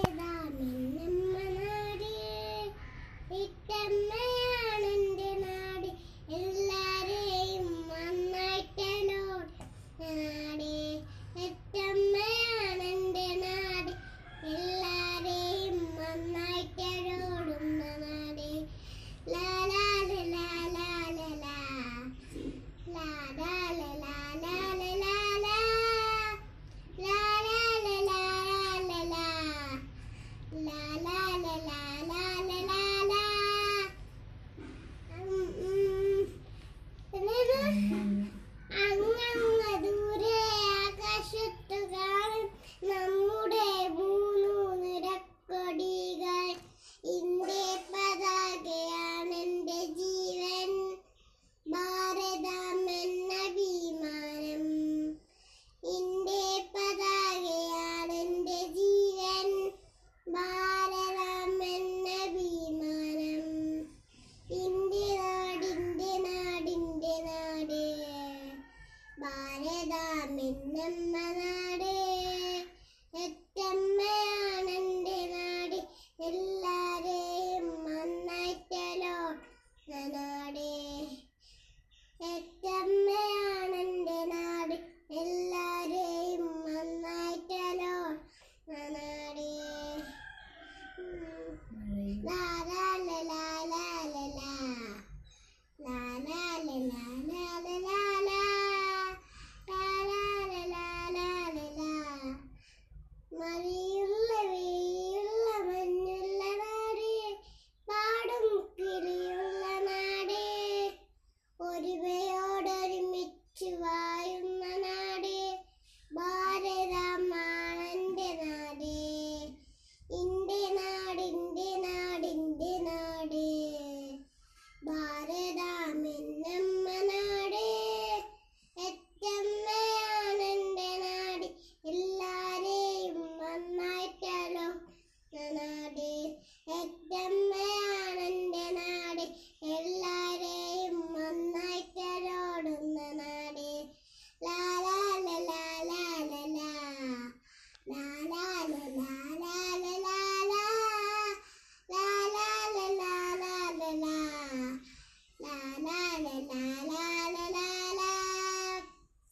ഭാരതമെന്നമ്മ നാട് എറ്റമ്മയാണെന്റെ നാട് എല്ലാരെയും നന്നായിട്ടലോ നാട് എറ്റമ്മയാണെന്റെ നാട് എല്ലാരെയും നന്നായിട്ടലോ നാട് ലാ ലാ ലാ ലാ ലാ ലാ ലാ ലാ ലാ ലാ ലാ ലാ മഴയുള്ള വെയിലുള്ള മഞ്ഞുള്ള നാട് പാടും കിളിയുള്ള നാട് ഒരുമയോടൊരുമിച്ച് വാഴുന്ന നാട് ഭാരതമാണെന്റെ നാട് ഇന്റെ നാട് ഇന്റെ നാട് ഇന്റെ നാട് ഭാരതമെന്നമ്മ നാട് എറ്റമ്മയാണെന്റെ നാട് എല്ലാരെയും നന്നായിട്ടലോ നാട് എറ്റമ്മ